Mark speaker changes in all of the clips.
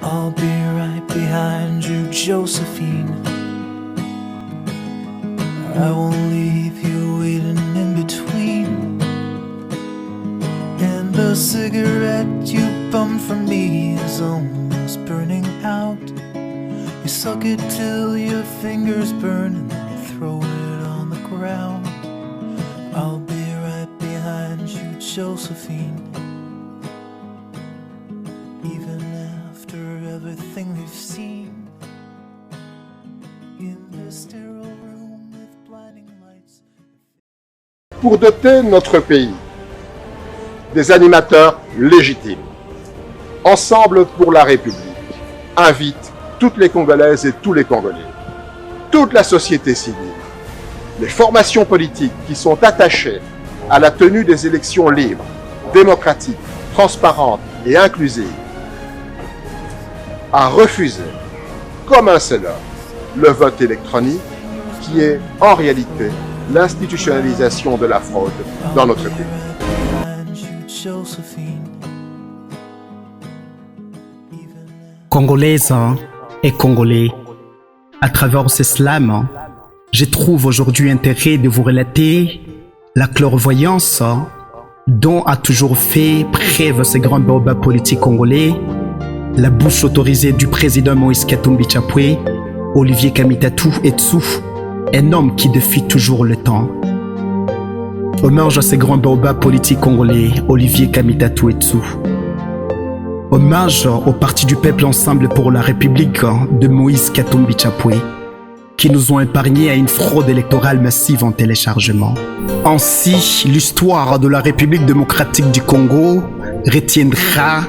Speaker 1: I'll be right behind you, Josephine. I won't leave you waiting in between. And the cigarette you bummed from me is almost burning out. You suck it till your fingers burn and then throw it on the ground. I'll be right behind you, Josephine. Even after everything we've seen in this sterile room with blinding lights.
Speaker 2: Pour doter notre pays des animateurs légitimes, Ensemble pour la République invite toutes les Congolaises et tous les Congolais, toute la société civile, les formations politiques qui sont attachées à la tenue des élections libres, démocratiques, transparentes et inclusives, à refuser, comme un seul homme, le vote électronique qui est en réalité l'institutionnalisation de la fraude dans notre pays.
Speaker 3: Congolaises et Congolais, à travers ce slam, je trouve aujourd'hui intérêt de vous relater la clairvoyance dont a toujours fait preuve ce grand baobab politique congolais, la bouche autorisée du président Moïse Katumbi Chapwe, Olivier Kamitatou Etsu, un homme qui défie toujours le temps. Hommage à ce grand baobab politique congolais, Olivier Kamitatou Etsu. Hommage au Parti du Peuple Ensemble pour la République de Moïse Katumbi Chapwe, qui nous ont épargné à une fraude électorale massive en téléchargement. Ainsi, l'histoire de la République démocratique du Congo retiendra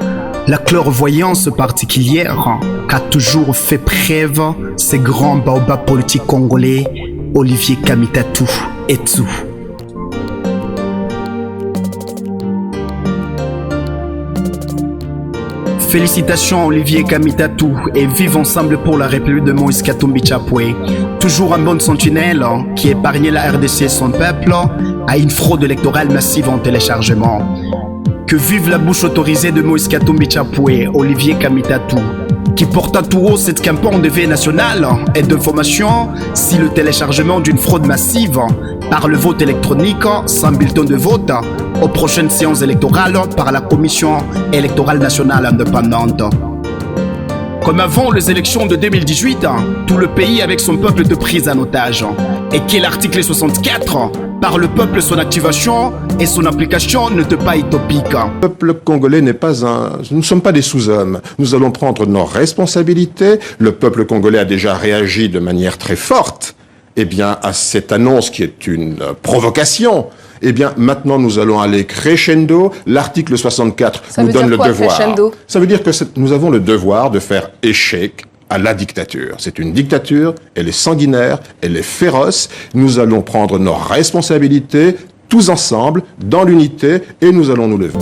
Speaker 3: la clairvoyance particulière qu'a toujours fait preuve ce grand baobab politique congolais, Olivier Kamitatou Etsu. Félicitations Olivier Kamitatou et vive ensemble pour la République de Moïse Katumbi Chapwe. Toujours un bon sentinelle qui épargnait la RDC et son peuple à une fraude électorale massive en téléchargement. Que vive la bouche autorisée de Moïse Katumbi Chapwe, Olivier Kamitatou, qui porta tout haut cette campagne de veille nationale et d'information si le téléchargement d'une fraude massive par le vote électronique sans bulletin de vote aux prochaines séances électorales par la Commission électorale nationale indépendante. Comme avant les élections de 2018, tout le pays avec son peuple de prise en otage. Et que l'article 64, par le peuple son activation et son application n'était pas utopique.
Speaker 2: Le peuple congolais n'est pas nous ne sommes pas des sous-hommes. Nous allons prendre nos responsabilités. Le peuple congolais a déjà réagi de manière très forte, à cette annonce qui est une provocation. Maintenant, nous allons aller crescendo. L'article 64 nous donne le devoir. Crescendo ? Ça veut dire que nous avons le devoir de faire échec à la dictature. C'est une dictature, elle est sanguinaire, elle est féroce. Nous allons prendre nos responsabilités, tous ensemble, dans l'unité, et nous allons nous lever.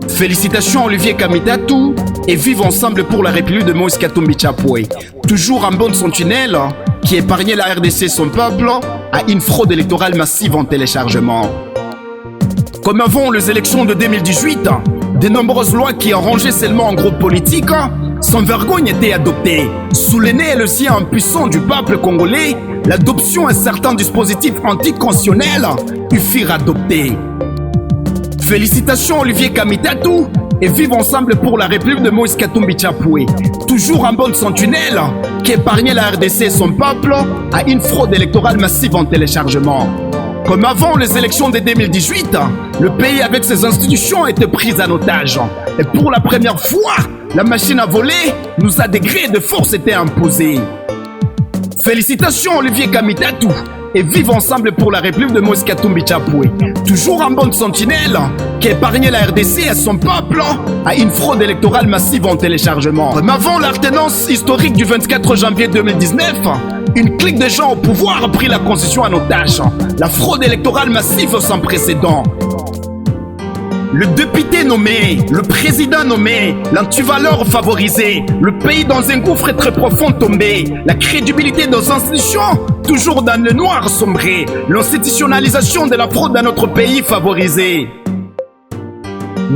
Speaker 3: Félicitations Olivier Kamitatou et vive ensemble pour la République de Moïse Katumbi Chapwe. Toujours un bon sentinelle qui épargnait la RDC et son peuple à une fraude électorale massive en téléchargement. Comme avant les élections de 2018, de nombreuses lois qui arrangeaient seulement un groupe politique sans vergogne étaient adoptées. Sous le nez et le sien impuissant du peuple congolais, l'adoption d'un certain dispositif anticonstitutionnel fut adoptée. Félicitations Olivier Kamitatou et vive ensemble pour la République de Moïse Katumbi Chapwe. Toujours un bon sentinelle qui épargnait la RDC et son peuple à une fraude électorale massive en téléchargement. Comme avant les élections de 2018, le pays avec ses institutions était pris en otage. Et pour la première fois, la machine à voler nous a degrés de force été imposés. Félicitations Olivier Kamitatou et vive ensemble pour la République de Moïse Katumbi Chapwe. Toujours un bon sentinelle qui épargnait la RDC et son peuple à une fraude électorale massive en téléchargement. Comme avant l'alternance historique du 24 janvier 2019, une clique de gens au pouvoir a pris la Constitution en otage. La fraude électorale massive sans précédent. Le député nommé, le président nommé, l'antivaleur favorisé, le pays dans un gouffre très profond tombé, la crédibilité de nos institutions toujours dans le noir sombré, l'institutionnalisation de la fraude dans notre pays favorisée.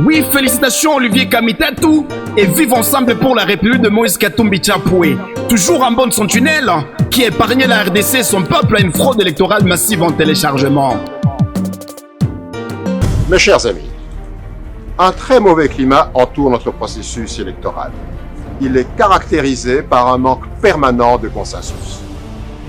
Speaker 3: Oui, félicitations Olivier Kamitatou et vive ensemble pour la République de Moïse Katumbi Chapwe. Toujours en bonne sentinelle qui épargnait la RDC et son peuple à une fraude électorale massive en téléchargement.
Speaker 2: Mes chers amis, un très mauvais climat entoure notre processus électoral. Il est caractérisé par un manque permanent de consensus.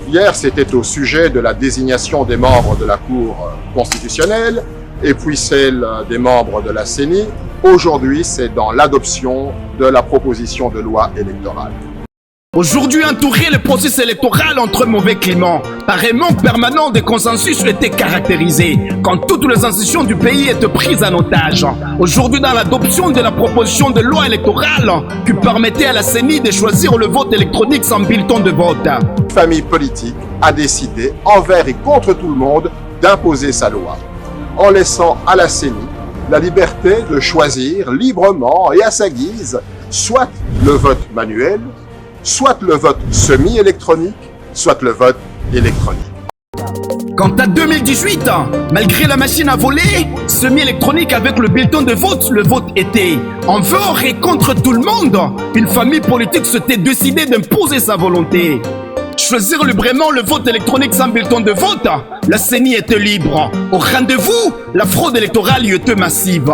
Speaker 2: Hier, c'était au sujet de la désignation des membres de la Cour constitutionnelle et puis celle des membres de la CENI. Aujourd'hui, c'est dans l'adoption de la proposition de loi électorale.
Speaker 3: Aujourd'hui, entourer le processus électoral entre mauvais climat par un manque permanent de consensus était caractérisé quand toutes les institutions du pays étaient prises en otage. Aujourd'hui, dans l'adoption de la proposition de loi électorale qui permettait à la CENI de choisir le vote électronique sans bulletin de vote.
Speaker 2: Une famille politique a décidé, envers et contre tout le monde, d'imposer sa loi, en laissant à la CENI la liberté de choisir librement et à sa guise, soit le vote manuel, soit le vote semi-électronique, soit le vote électronique.
Speaker 3: Quant à 2018, malgré la machine à voler, semi-électronique avec le bulletin de vote, le vote était envers et contre tout le monde. Une famille politique s'était décidée d'imposer sa volonté. Choisir librement le vote électronique sans bulletin de vote, la CENI était libre. Au rendez-vous, la fraude électorale y était massive.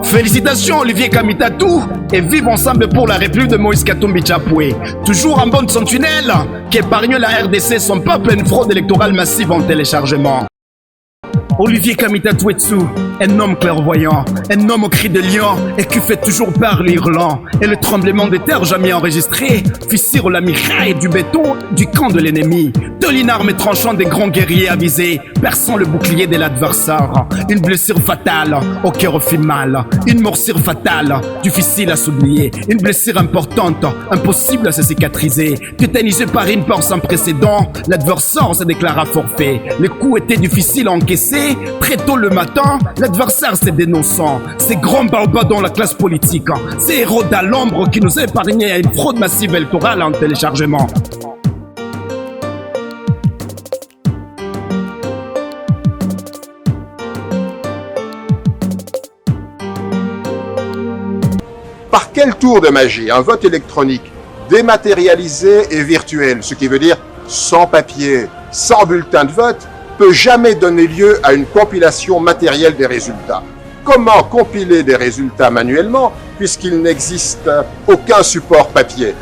Speaker 3: Félicitations Olivier Kamitatou et vive ensemble pour la République de Moïse Katumbi Chapwe. Toujours en bonne sentinelle qui épargne la RDC et son peuple à une fraude électorale massive en téléchargement. Olivier Kamitatou Etsu, un homme clairvoyant, un homme au cri de lion et qui fait toujours peur l'Irlande. Et le tremblement de terre jamais enregistré fissure la miraille du béton du camp de l'ennemi. De l'inarme tranchant des grands guerriers avisés, perçant le bouclier de l'adversaire. Une blessure fatale au cœur fait mal, une morsure fatale, difficile à s'oublier. Une blessure importante, impossible à se cicatriser. Tétanisé par une peur sans précédent, l'adversaire se déclara forfait. Le coup était difficile à encaisser. Très tôt le matin, l'adversaire s'est dénonçant. Ces grands barbares dans la classe politique, ces héros à l'ombre qui nous épargnaient à une fraude massive électorale en téléchargement.
Speaker 2: Par quel tour de magie un vote électronique dématérialisé et virtuel, ce qui veut dire sans papier, sans bulletin de vote, peut jamais donner lieu à une compilation matérielle des résultats? Comment compiler des résultats manuellement puisqu'il n'existe aucun support papier?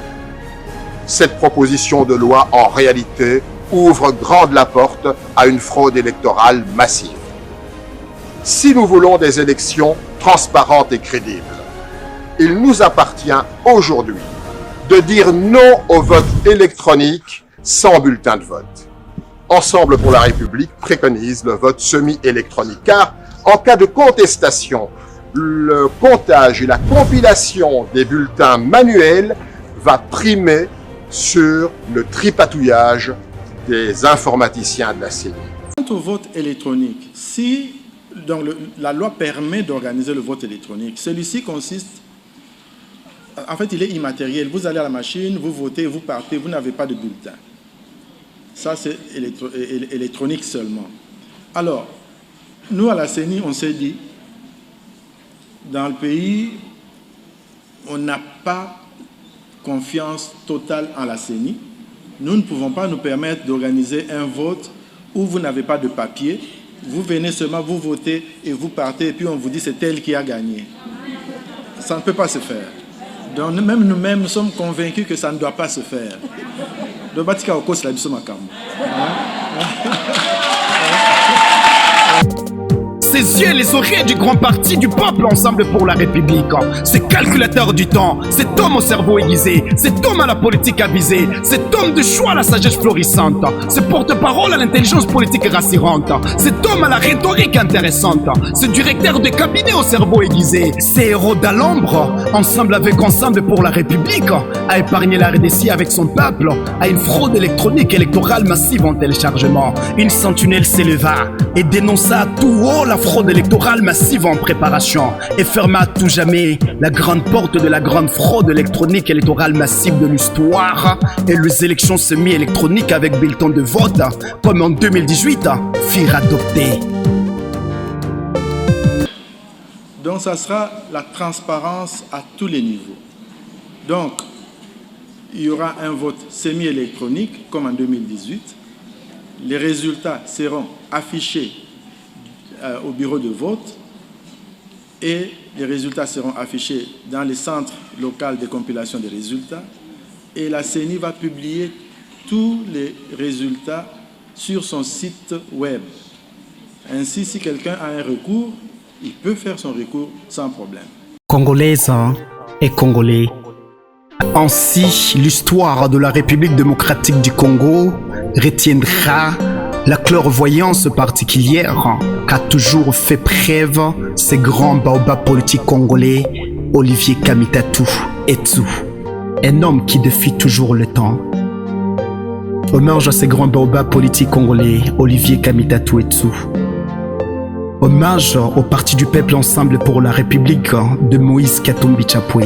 Speaker 2: Cette proposition de loi, en réalité, ouvre grande la porte à une fraude électorale massive. Si nous voulons des élections transparentes et crédibles, il nous appartient aujourd'hui de dire non au vote électronique sans bulletin de vote. Ensemble pour la République préconise le vote semi-électronique, car en cas de contestation, le comptage et la compilation des bulletins manuels va primer sur le tripatouillage des informaticiens de la CENI.
Speaker 4: Quant au vote électronique, si donc la loi permet d'organiser le vote électronique, celui-ci consiste, en fait il est immatériel, vous allez à la machine, vous votez, vous partez, vous n'avez pas de bulletin. Ça, c'est électronique seulement. Alors, nous, à la CENI, on s'est dit, dans le pays, on n'a pas confiance totale en la CENI. Nous ne pouvons pas nous permettre d'organiser un vote où vous n'avez pas de papier. Vous venez seulement, vous votez et vous partez, et puis on vous dit c'est elle qui a gagné. Ça ne peut pas se faire. Donc, même nous-mêmes, nous sommes convaincus que ça ne doit pas se faire. De Batika au cause la biso makam.
Speaker 3: Ses yeux et les oreilles du grand parti du peuple ensemble pour la République. C'est calculateur du temps, cet homme au cerveau aiguisé, cet homme à la politique avisée, cet homme de choix à la sagesse florissante, ce porte-parole à l'intelligence politique rassurante, cet homme à la rhétorique intéressante, ce directeur de cabinet au cerveau aiguisé, ces héros à l'ombre, ensemble pour la République, a épargné la RDC avec son peuple à une fraude électronique électorale massive en téléchargement. Une sentinelle s'éleva et dénonça à tout haut la fraude électorale massive en préparation et ferma à tout jamais la grande porte de la grande fraude électronique électorale massive de l'histoire et les élections semi-électroniques avec bulletin de vote comme en 2018 firent adopter.
Speaker 4: Donc, ça sera la transparence à tous les niveaux. Donc, il y aura un vote semi-électronique, comme en 2018. Les résultats seront affichés au bureau de vote et les résultats seront affichés dans les centres locaux de compilation des résultats. Et la CENI va publier tous les résultats sur son site web. Ainsi, si quelqu'un a un recours, il peut faire son recours sans problème.
Speaker 3: Congolaises et Congolais, ainsi l'histoire de la République démocratique du Congo retiendra la clairvoyance particulière qu'a toujours fait preuve ce grand baobab politique congolais, Olivier Kamitatu Etsu, un homme qui défie toujours le temps. Hommage à ce grand baobab politique congolais, Olivier Kamitatu Etsu. Hommage au Parti du Peuple Ensemble pour la République de Moïse Katumbi Chapwe.